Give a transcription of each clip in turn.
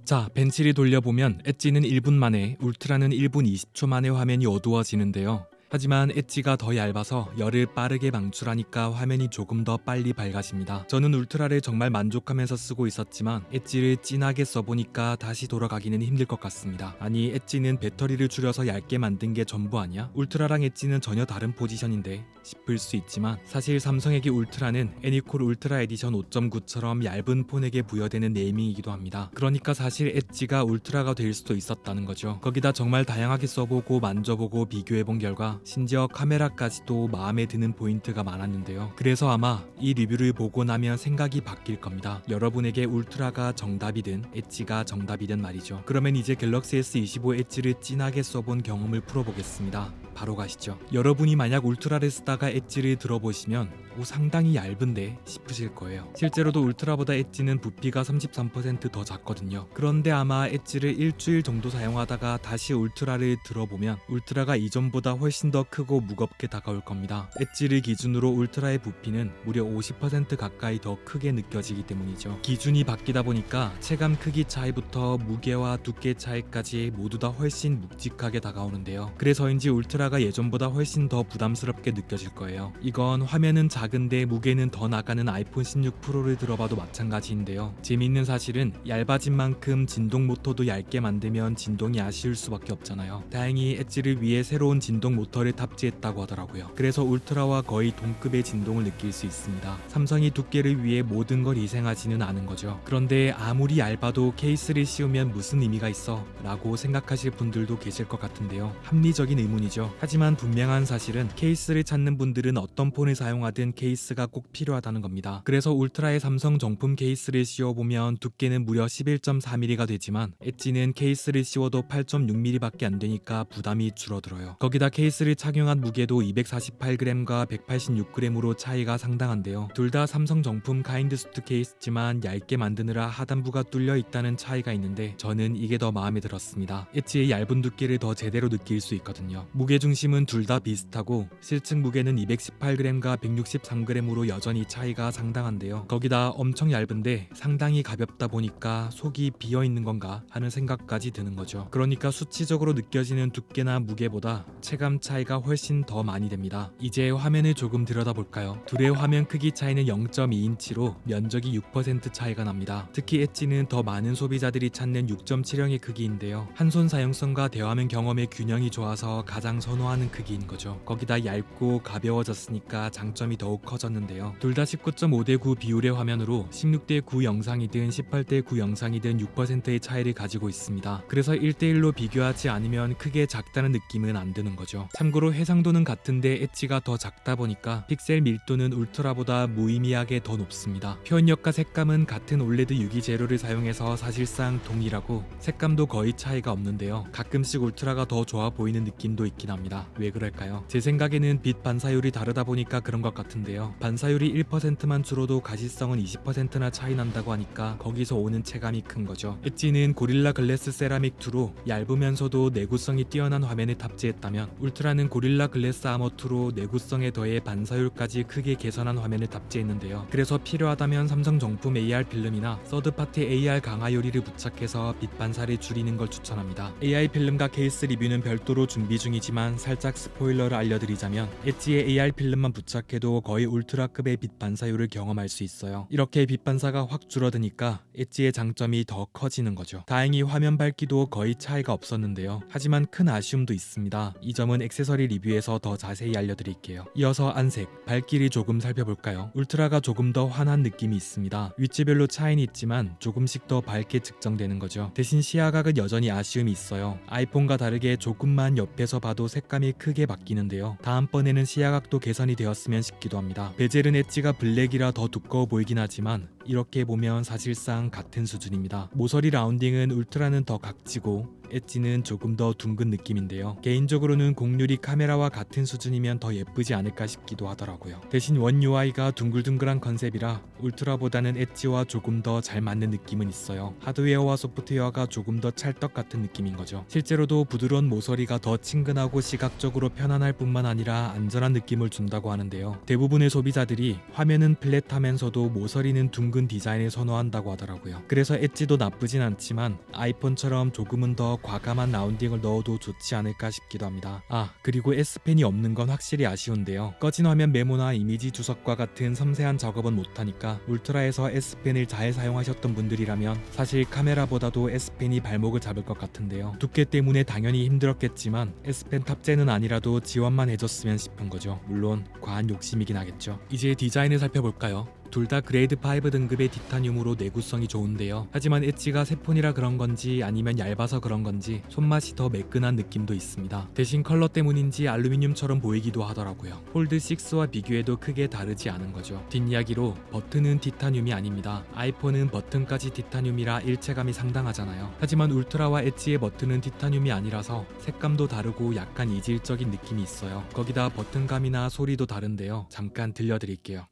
자, 벤치를 돌려보면 엣지는 1분 만에, 울트라는 1분 20초 만에 화면이 어두워지는데요. 하지만 엣지가 더 얇아서 열을 빠르게 방출하니까 화면이 조금 더 빨리 밝아집니다. 저는 울트라를 정말 만족하면서 쓰고 있었지만 엣지를 진하게 써보니까 다시 돌아가기는 힘들 것 같습니다. 아니, 엣지는 배터리를 줄여서 얇게 만든 게 전부 아니야? 울트라랑 엣지는 전혀 다른 포지션인데 싶을 수 있지만 사실 삼성에게 울트라는 애니콜 울트라 에디션 5.9처럼 얇은 폰에게 부여되는 네이밍이기도 합니다. 그러니까 사실 엣지가 울트라가 될 수도 있었다는 거죠. 거기다 정말 다양하게 써보고 만져보고 비교해본 결과 심지어 카메라까지도 마음에 드는 포인트가 많았는데요. 그래서 아마 이 리뷰를 보고 나면 생각이 바뀔 겁니다. 여러분에게 울트라가 정답이든 엣지가 정답이든 말이죠. 그러면 이제 갤럭시 S25 엣지를 진하게 써본 경험을 풀어보겠습니다. 바로 가시죠. 여러분이 만약 울트라를 쓰다가 엣지를 들어보시면 상당히 얇은데 싶으실 거예요. 실제로도 울트라보다 엣지는 부피가 33% 더 작거든요. 그런데 아마 엣지를 일주일 정도 사용하다가 다시 울트라를 들어보면 울트라가 이전보다 훨씬 더 크고 무겁게 다가올 겁니다. 엣지를 기준으로 울트라의 부피는 무려 50% 가까이 더 크게 느껴지기 때문이죠. 기준이 바뀌다 보니까 체감 크기 차이부터 무게와 두께 차이까지 모두 다 훨씬 묵직하게 다가오는데요. 그래서인지 울트라가 예전보다 훨씬 더 부담스럽게 느껴질 거예요. 이건 화면은 작은데 무게는 더 나가는 아이폰 16 프로를 들어봐도 마찬가지인데요. 재미있는 사실은 얇아진 만큼 진동 모터도 얇게 만들면 진동이 아쉬울 수밖에 없잖아요. 다행히 엣지를 위해 새로운 진동 모터를 탑재했다고 하더라고요. 그래서 울트라와 거의 동급의 진동을 느낄 수 있습니다. 삼성이 두께를 위해 모든 걸 희생하지는 않은 거죠. 그런데 아무리 얇아도 케이스를 씌우면 무슨 의미가 있어? 라고 생각하실 분들도 계실 것 같은데요. 합리적인 의문이죠. 하지만 분명한 사실은 케이스를 찾는 분들은 어떤 폰을 사용하든 케이스가 꼭 필요하다는 겁니다. 그래서 울트라의 삼성 정품 케이스를 씌워보면 두께는 무려 11.4mm가 되지만 엣지는 케이스를 씌워도 8.6mm 밖에 안 되니까 부담이 줄어들어요. 거기다 케이스를 착용한 무게도 248g과 186g으로 차이가 상당한데요. 둘 다 삼성 정품 카인드수트 케이스지만 얇게 만드느라 하단부가 뚫려 있다는 차이가 있는데 저는 이게 더 마음에 들었습니다. 엣지의 얇은 두께를 더 제대로 느낄 수 있거든요. 무게중심은 둘 다 비슷하고 실측 무게는 218g과 163g으로 여전히 차이가 상당한데요. 거기다 엄청 얇은데 상당히 가볍다 보니까 속이 비어있는 건가 하는 생각까지 드는 거죠. 그러니까 수치적으로 느껴지는 두께나 무게보다 체감 차이가 훨씬 더 많이 됩니다. 이제 화면을 조금 들여다볼까요? 둘의 화면 크기 차이는 0.2인치로 면적이 6% 차이가 납니다. 특히 엣지는 더 많은 소비자들이 찾는 6.7형의 크기인데요. 한손 사용성과 대화면 경험의 균형이 좋아서 가장 선호하는 크기인 거죠. 거기다 얇고 가벼워졌으니까 장점이 더욱 커졌는데요. 둘 다 19.5:9 비율의 화면으로 16:9 영상이든 18:9 영상이든 6%의 차이를 가지고 있습니다. 그래서 1:1로 비교하지 않으면 크게 작다는 느낌은 안 드는 거죠. 참고로 해상도는 같은데 엣지가 더 작다 보니까 픽셀 밀도는 울트라보다 무의미하게 더 높습니다. 표현력과 색감은 같은 올레드 유기 재료를 사용해서 사실상 동일하고 색감도 거의 차이가 없는데요. 가끔씩 울트라가 더 좋아 보이는 느낌도 있긴 합니다. 왜 그럴까요? 제 생각에는 빛 반사율이 다르다 보니까 그런 것 같은데요. 반사율이 1%만 줄어도 가시성은 20%나 차이 난다고 하니까 거기서 오는 체감이 큰 거죠. 엣지는 고릴라 글래스 세라믹 2로 얇으면서도 내구성이 뛰어난 화면을 탑재했다면 울트라는 고릴라 글래스 아머 2로 내구성에 더해 반사율까지 크게 개선한 화면을 탑재했는데요. 그래서 필요하다면 삼성 정품 AR 필름이나 서드파티 AR 강화 요리를 부착해서 빛 반사를 줄이는 걸 추천합니다. AI 필름과 케이스 리뷰는 별도로 준비 중이지만 살짝 스포일러를 알려드리자면 엣지에 AR 필름만 부착해도 거의 울트라급의 빛 반사율을 경험할 수 있어요. 이렇게 빛 반사가 확 줄어드니까 엣지의 장점이 더 커지는 거죠. 다행히 화면 밝기도 거의 차이가 없었는데요. 하지만 큰 아쉬움도 있습니다. 이 점은 액세서리 리뷰에서 더 자세히 알려드릴게요. 이어서 안색, 밝기를 조금 살펴볼까요? 울트라가 조금 더 환한 느낌이 있습니다. 위치별로 차이는 있지만 조금씩 더 밝게 측정되는 거죠. 대신 시야각은 여전히 아쉬움이 있어요. 아이폰과 다르게 조금만 옆에서 봐도 색감이 크게 바뀌는데요. 다음번에는 시야각도 개선이 되었으면 싶기도 합니다. 베젤은 엣지가 블랙이라 더 두꺼워 보이긴 하지만 이렇게 보면 사실상 같은 수준입니다. 모서리 라운딩은 울트라는 더 각지고 엣지는 조금 더 둥근 느낌인데요. 개인적으로는 곡률이 카메라와 같은 수준이면 더 예쁘지 않을까 싶기도 하더라고요. 대신 원 UI가 둥글둥글한 컨셉이라 울트라보다는 엣지와 조금 더 잘 맞는 느낌은 있어요. 하드웨어와 소프트웨어가 조금 더 찰떡 같은 느낌인 거죠. 실제로도 부드러운 모서리가 더 친근하고 시각적으로 편안할 뿐만 아니라 안전한 느낌을 준다고 하는데요. 대부분의 소비자들이 화면은 플랫하면서도 모서리는 둥근 디자인을 선호한다고 하더라고요. 그래서 엣지도 나쁘진 않지만 아이폰처럼 조금은 더 과감한 라운딩을 넣어도 좋지 않을까 싶기도 합니다. 그리고 S펜이 없는 건 확실히 아쉬운데요. 꺼진 화면 메모나 이미지 주석과 같은 섬세한 작업은 못하니까 울트라에서 S펜을 잘 사용하셨던 분들이라면 사실 카메라보다도 S펜이 발목을 잡을 것 같은데요. 두께 때문에 당연히 힘들었겠지만 S펜 탑재는 아니라도 지원만 해줬으면 싶은 거죠. 물론 과한 욕심이긴 하겠죠. 이제 디자인을 살펴볼까요? 둘 다 그레이드 5 등급의 티타늄으로 내구성이 좋은데요. 하지만 엣지가 새 폰이라 그런 건지 아니면 얇아서 그런 건지 손맛이 더 매끈한 느낌도 있습니다. 대신 컬러 때문인지 알루미늄처럼 보이기도 하더라고요. 폴드 6와 비교해도 크게 다르지 않은 거죠. 뒷이야기로 버튼은 티타늄이 아닙니다. 아이폰은 버튼까지 티타늄이라 일체감이 상당하잖아요. 하지만 울트라와 엣지의 버튼은 티타늄이 아니라서 색감도 다르고 약간 이질적인 느낌이 있어요. 거기다 버튼감이나 소리도 다른데요. 잠깐 들려드릴게요.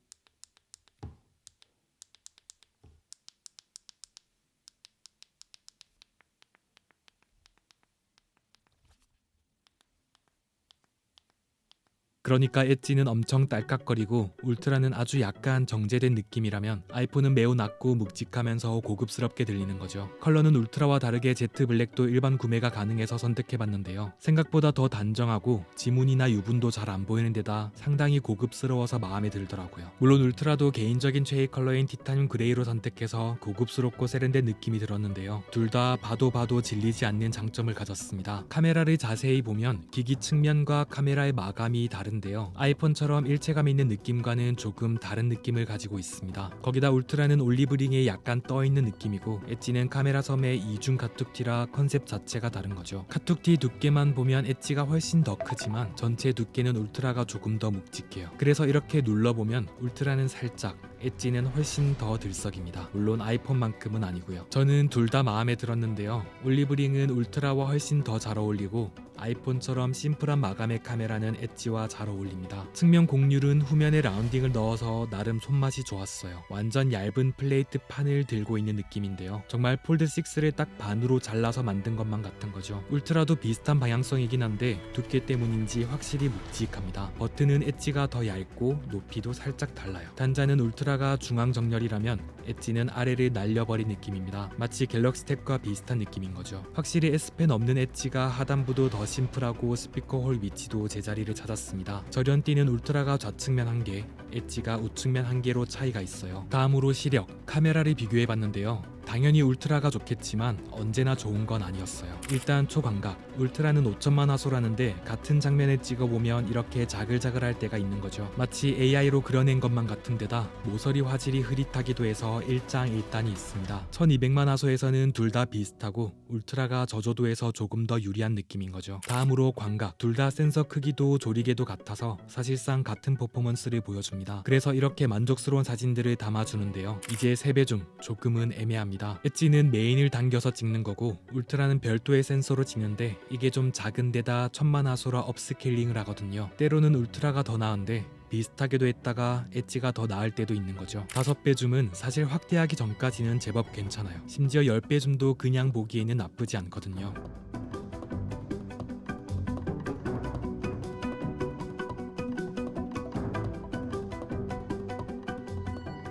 그러니까 엣지는 엄청 딸깍거리고 울트라는 아주 약간 정제된 느낌이라면 아이폰은 매우 낮고 묵직하면서 고급스럽게 들리는 거죠. 컬러는 울트라와 다르게 제트 블랙도 일반 구매가 가능해서 선택해봤는데요. 생각보다 더 단정하고 지문이나 유분도 잘 안 보이는 데다 상당히 고급스러워서 마음에 들더라고요. 물론 울트라도 개인적인 최애 컬러인 티타늄 그레이로 선택해서 고급스럽고 세련된 느낌이 들었는데요. 둘 다 봐도 질리지 않는 장점을 가졌습니다. 카메라를 자세히 보면 기기 측면과 카메라의 마감이 다른 데요. 아이폰처럼 일체감 있는 느낌과는 조금 다른 느낌을 가지고 있습니다. 거기다 울트라는 올리브링에 약간 떠있는 느낌이고 엣지는 카메라 섬의 이중 카툭티라 컨셉 자체가 다른 거죠. 카툭티 두께만 보면 엣지가 훨씬 더 크지만 전체 두께는 울트라가 조금 더 묵직해요. 그래서 이렇게 눌러보면 울트라는 살짝, 엣지는 훨씬 더 들썩입니다. 물론 아이폰만큼은 아니고요. 저는 둘 다 마음에 들었는데요. 올리브링은 울트라와 훨씬 더 잘 어울리고 아이폰처럼 심플한 마감의 카메라는 엣지와 잘 어울립니다. 측면 곡률은 후면에 라운딩을 넣어서 나름 손맛이 좋았어요. 완전 얇은 플레이트 판을 들고 있는 느낌인데요. 정말 폴드6를 딱 반으로 잘라서 만든 것만 같은 거죠. 울트라도 비슷한 방향성이긴 한데 두께 때문인지 확실히 묵직합니다. 버튼은 엣지가 더 얇고 높이도 살짝 달라요. 단자는 울트라가 중앙 정렬이라면 엣지는 아래를 날려버린 느낌입니다. 마치 갤럭시 탭과 비슷한 느낌인 거죠. 확실히 S펜 없는 엣지가 하단부도 더 심플하고 스피커 홀 위치도 제자리를 찾았습니다. 절연띠는 울트라가 좌측면 1개, 엣지가 우측면 1개로 차이가 있어요. 다음으로 시력, 카메라를 비교해봤는데요. 당연히 울트라가 좋겠지만 언제나 좋은 건 아니었어요. 일단 초광각, 울트라는 5천만 화소라는데 같은 장면을 찍어보면 이렇게 자글자글할 때가 있는 거죠. 마치 AI로 그려낸 것만 같은 데다 모서리 화질이 흐릿하기도 해서 일장일단이 있습니다. 1200만 화소에서는 둘 다 비슷하고 울트라가 저조도에서 조금 더 유리한 느낌인 거죠. 다음으로 광각, 둘 다 센서 크기도 조리개도 같아서 사실상 같은 퍼포먼스를 보여줍니다. 그래서 이렇게 만족스러운 사진들을 담아주는데요. 이제 3배 중 조금은 애매합니다. 엣지는 메인을 당겨서 찍는 거고 울트라는 별도의 센서로 찍는데 이게 좀 작은 데다 1000만 화소라 업스케일링을 하거든요. 때로는 울트라가 더 나은데 비슷하게도 했다가 엣지가 더 나을 때도 있는 거죠. 5배 줌은 사실 확대하기 전까지는 제법 괜찮아요. 심지어 10배 줌도 그냥 보기에는 나쁘지 않거든요.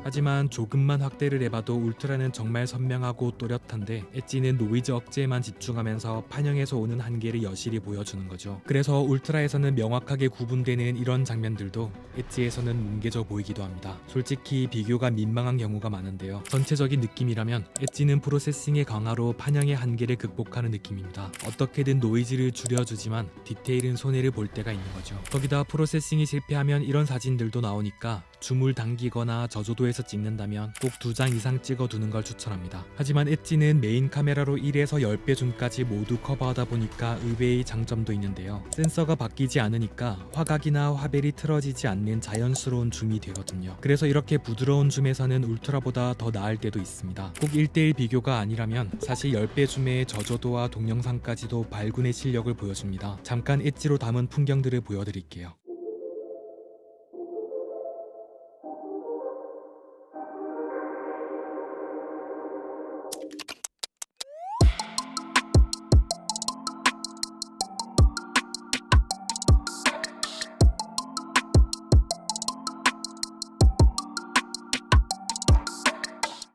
하지만 조금만 확대를 해봐도 울트라는 정말 선명하고 또렷한데 엣지는 노이즈 억제에만 집중하면서 판형에서 오는 한계를 여실히 보여주는 거죠. 그래서 울트라에서는 명확하게 구분되는 이런 장면들도 엣지에서는 뭉개져 보이기도 합니다. 솔직히 비교가 민망한 경우가 많은데요. 전체적인 느낌이라면 엣지는 프로세싱의 강화로 판형의 한계를 극복하는 느낌입니다. 어떻게든 노이즈를 줄여주지만 디테일은 손해를 볼 때가 있는 거죠. 거기다 프로세싱이 실패하면 이런 사진들도 나오니까 줌을 당기거나 저조도에서 찍는다면 꼭 2장 이상 찍어두는 걸 추천합니다. 하지만 엣지는 메인 카메라로 1에서 10배 줌까지 모두 커버하다 보니까 의외의 장점도 있는데요. 센서가 바뀌지 않으니까 화각이나 화벨이 틀어지지 않는 자연스러운 줌이 되거든요. 그래서 이렇게 부드러운 줌에서는 울트라보다 더 나을 때도 있습니다. 꼭 1대1 비교가 아니라면 사실 10배 줌의 저조도와 동영상까지도 발군의 실력을 보여줍니다. 잠깐 엣지로 담은 풍경들을 보여드릴게요.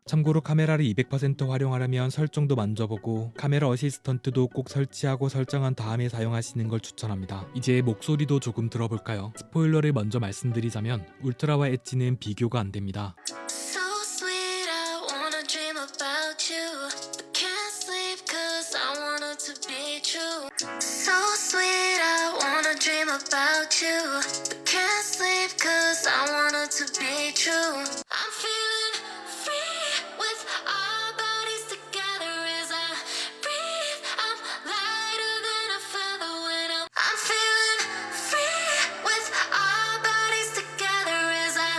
참고로 카메라를 200% 활용하려면 설정도 만져보고 카메라 어시스턴트도 꼭 설치하고 설정한 다음에 사용하시는 걸 추천합니다. 이제 목소리도 조금 들어볼까요? 스포일러를 먼저 말씀드리자면 울트라와 엣지는 비교가 안됩니다. So sweet, I wanna dream about you, but can't sleep 'cause I want it to be true. So sweet, I wanna dream about you, but can't sleep 'cause I want it to be true. I'm feeling free with our bodies together as I breathe. I'm lighter than a feather when I'm feeling free with our bodies together as I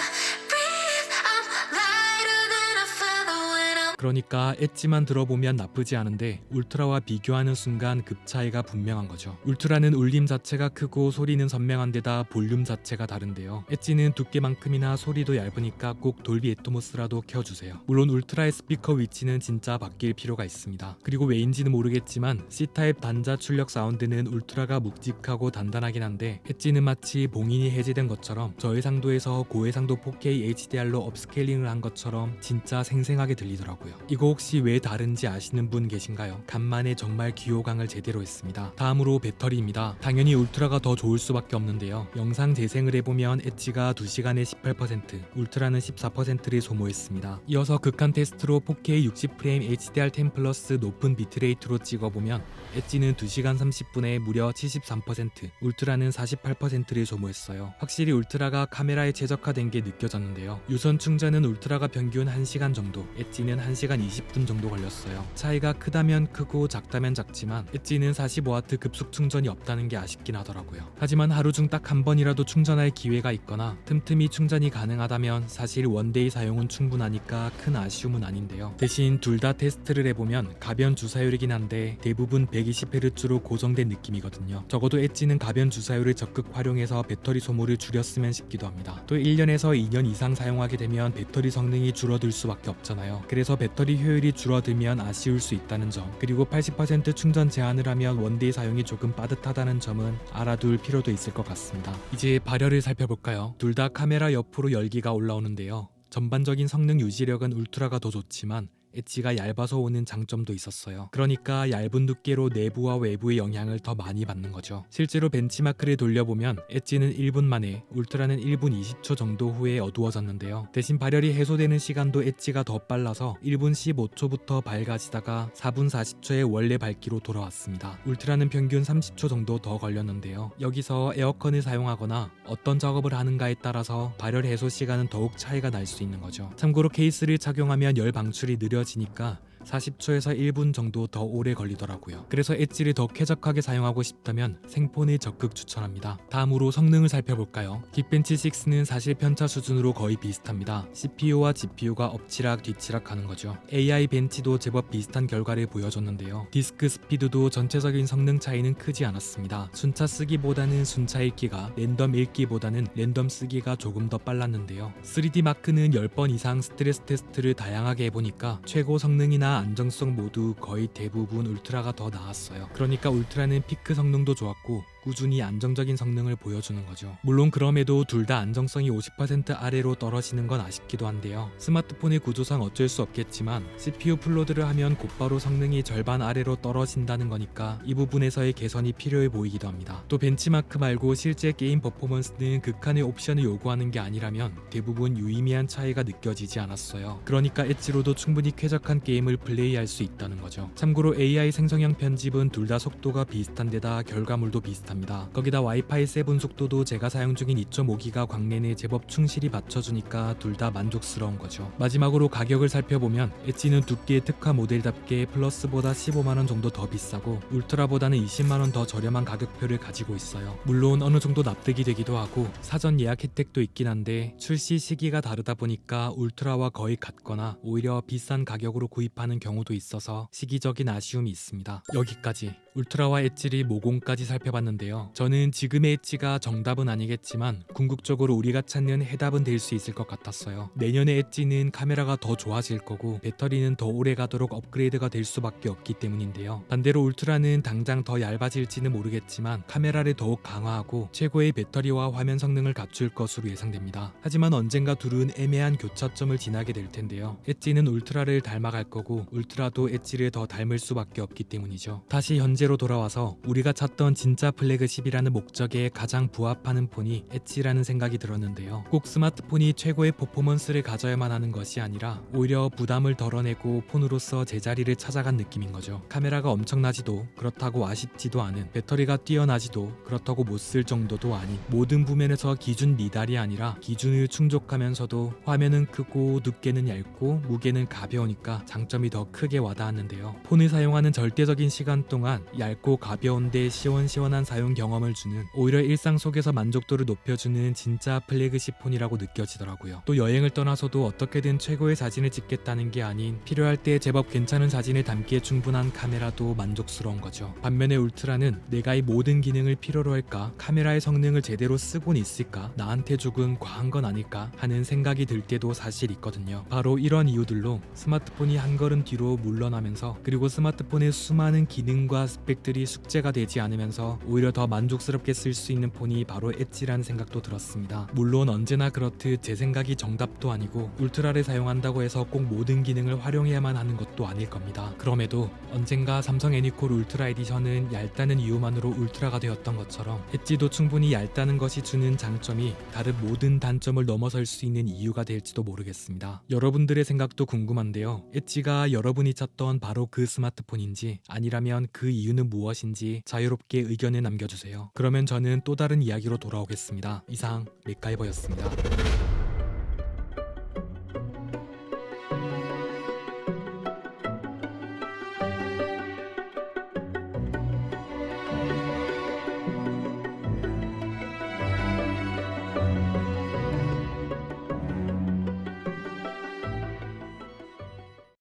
breathe. I'm lighter than a feather when I'm. 그러니까 엣지만 들어보면 나쁘지 않은데 울트라와 비교하는 순간 급 차이가 분명한 거죠. 울트라는 울림 자체가 크고 소리는 선명한 데다 볼륨 자체가 다른데요. 엣지는 두께만큼이나 소리도 얇으니까 꼭 돌비 애토모스라도 켜주세요. 물론 울트라의 스피커 위치는 진짜 바뀔 필요가 있습니다. 그리고 왜인지는 모르겠지만 C타입 단자 출력 사운드는 울트라가 묵직하고 단단하긴 한데 엣지는 마치 봉인이 해제된 것처럼 저해상도에서 고해상도 4K HDR로 업스케일링을 한 것처럼 진짜 생생하게 들리더라고요. 이거 혹시 왜 다른지 아시는 분 계신가요? 간만에 정말 귀호강을 제대로 했습니다. 다음으로 배터리입니다. 당연히 울트라가 더 좋을 수밖에 없는데요. 영상 재생을 해보면 엣지가 2시간에 18%, 울트라는 14%를 소모했습니다. 이어서 극한 테스트로 4K 60프레임 HDR10 플러스 높은 비트레이트로 찍어보면 엣지는 2시간 30분에 무려 73%, 울트라는 48%를 소모했어요. 확실히 울트라가 카메라에 최적화된 게 느껴졌는데요. 유선 충전은 울트라가 평균 1시간 정도, 엣지는 1시간 20분 정도 걸렸어요. 차이가 크다면 크고 작다면 작지만 엣지는 45W 급속 충전이 없다는 게 아쉽긴 하더라고요. 하지만 하루 중 딱 한 번이라도 충전할 기회가 있거나 틈틈이 충전이 가능하다면 사실 원데이 사용은 충분하니까 큰 아쉬움은 아닌데요. 대신 둘 다 테스트를 해보면 가변 주사율이긴 한데 대부분 120Hz로 고정된 느낌이거든요. 적어도 엣지는 가변 주사율을 적극 활용해서 배터리 소모를 줄였으면 싶기도 합니다. 또 1년에서 2년 이상 사용하게 되면 배터리 성능이 줄어들 수밖에 없잖아요. 그래서 배터리 효율이 줄어들면 아쉬울 수 있다는 점, 그리고 80% 충전 제한을 하면 원데이 사용이 조금 빠듯하다는 점은 알아둘 필요도 있을 것 같습니다. 이제 발열을 살펴볼까요? 둘 다 카메라 옆으로 열기가 올라오는데요. 전반적인 성능 유지력은 울트라가 더 좋지만 엣지가 얇아서 오는 장점도 있었어요. 그러니까 얇은 두께로 내부와 외부의 영향을 더 많이 받는 거죠. 실제로 벤치마크를 돌려보면 엣지는 1분 만에, 울트라는 1분 20초 정도 후에 어두워졌는데요. 대신 발열이 해소되는 시간도 엣지가 더 빨라서 1분 15초부터 밝아지다가 4분 40초에 원래 밝기로 돌아왔습니다. 울트라는 평균 30초 정도 더 걸렸는데요. 여기서 에어컨을 사용하거나 어떤 작업을 하는가에 따라서 발열 해소 시간은 더욱 차이가 날 수 있는 거죠. 참고로 케이스를 착용하면 열 방출이 느려지니까 40초에서 1분 정도 더 오래 걸리더라고요. 그래서 엣지를 더 쾌적하게 사용하고 싶다면 생폰을 적극 추천합니다. 다음으로 성능을 살펴볼까요? 긱벤치 6는 사실 편차 수준으로 거의 비슷합니다. CPU와 GPU가 엎치락 뒤치락 하는 거죠. AI 벤치도 제법 비슷한 결과를 보여줬는데요. 디스크 스피드도 전체적인 성능 차이는 크지 않았습니다. 순차 쓰기보다는 순차 읽기가, 랜덤 읽기보다는 랜덤 쓰기가 조금 더 빨랐는데요. 3D 마크는 10번 이상 스트레스 테스트를 다양하게 해보니까 최고 성능이나 안정성 모두 거의 대부분 울트라가 더 나았어요. 그러니까 울트라는 피크 성능도 좋았고 꾸준히 안정적인 성능을 보여주는 거죠. 물론 그럼에도 둘 다 안정성이 50% 아래로 떨어지는 건 아쉽기도 한데요. 스마트폰의 구조상 어쩔 수 없겠지만 CPU 플로드를 하면 곧바로 성능이 절반 아래로 떨어진다는 거니까 이 부분에서의 개선이 필요해 보이기도 합니다. 또 벤치마크 말고 실제 게임 퍼포먼스는 극한의 옵션을 요구하는 게 아니라면 대부분 유의미한 차이가 느껴지지 않았어요. 그러니까 엣지로도 충분히 쾌적한 게임을 플레이할 수 있다는 거죠. 참고로 AI 생성형 편집은 둘 다 속도가 비슷한 데다 결과물도 비슷합니다. 듯합니다. 거기다 와이파이 7 속도도 제가 사용 중인 2.5기가 광내내 제법 충실히 받쳐주니까 둘 다 만족스러운 거죠. 마지막으로 가격을 살펴보면 엣지는 두께의 특화 모델답게 플러스보다 15만원 정도 더 비싸고 울트라보다는 20만원 더 저렴한 가격표를 가지고 있어요. 물론 어느 정도 납득이 되기도 하고 사전 예약 혜택도 있긴 한데 출시 시기가 다르다 보니까 울트라와 거의 같거나 오히려 비싼 가격으로 구입하는 경우도 있어서 시기적인 아쉬움이 있습니다. 여기까지 울트라와 엣지를 모공까지 살펴봤는데요. 저는 지금의 엣지가 정답은 아니겠지만 궁극적으로 우리가 찾는 해답은 될 수 있을 것 같았어요. 내년의 엣지는 카메라가 더 좋아질 거고 배터리는 더 오래 가도록 업그레이드가 될 수밖에 없기 때문인데요. 반대로 울트라는 당장 더 얇아질지는 모르겠지만 카메라를 더욱 강화하고 최고의 배터리와 화면 성능을 갖출 것으로 예상됩니다. 하지만 언젠가 둘은 애매한 교차점을 지나게 될 텐데요. 엣지는 울트라를 닮아갈 거고 울트라도 엣지를 더 닮을 수밖에 없기 때문이죠. 다시 현재로 돌아와서 우리가 찾던 진짜 플래그십이라는 목적에 가장 부합하는 폰이 엣지라는 생각이 들었는데요. 꼭 스마트폰이 최고의 퍼포먼스를 가져야만 하는 것이 아니라 오히려 부담을 덜어내고 폰으로서 제자리를 찾아간 느낌인 거죠. 카메라가 엄청나지도 그렇다고 아쉽지도 않은, 배터리가 뛰어나지도 그렇다고 못 쓸 정도도 아닌, 모든 부면에서 기준 미달이 아니라 기준을 충족하면서도 화면은 크고 두께는 얇고 무게는 가벼우니까 장점이 더 크게 와닿았는데요. 폰을 사용하는 절대적인 시간 동안 얇고 가벼운데 시원시원한 사용 경험을 주는, 오히려 일상 속에서 만족도를 높여주는 진짜 플래그십 폰이라고 느껴지더라고요. 또 여행을 떠나서도 어떻게든 최고의 사진을 찍겠다는 게 아닌 필요할 때 제법 괜찮은 사진을 담기에 충분한 카메라도 만족스러운 거죠. 반면에 울트라는 내가 이 모든 기능을 필요로 할까? 카메라의 성능을 제대로 쓰곤 있을까? 나한테 조금 과한 건 아닐까? 하는 생각이 들 때도 사실 있거든요. 바로 이런 이유들로 스마트폰이 한 걸음 뒤로 물러나면서, 그리고 스마트폰의 수많은 기능과 스펙들이 숙제가 되지 않으면서 오히려 더 만족스럽게 쓸 수 있는 폰이 바로 엣지라는 생각도 들었습니다. 물론 언제나 그렇듯 제 생각이 정답도 아니고 울트라를 사용한다고 해서 꼭 모든 기능을 활용해야만 하는 것도 아닐 겁니다. 그럼에도 언젠가 삼성 애니콜 울트라 에디션은 얇다는 이유만으로 울트라가 되었던 것처럼 엣지도 충분히 얇다는 것이 주는 장점이 다른 모든 단점을 넘어설 수 있는 이유가 될지도 모르겠습니다. 여러분들의 생각도 궁금한데요. 엣지가 여러분이 찾던 바로 그 스마트폰인지, 아니라면 그 이유는 무엇인지 자유롭게 의견을 남겨주세요. 그러면 저는 또 다른 이야기로 돌아오겠습니다. 이상 맥가이버였습니다.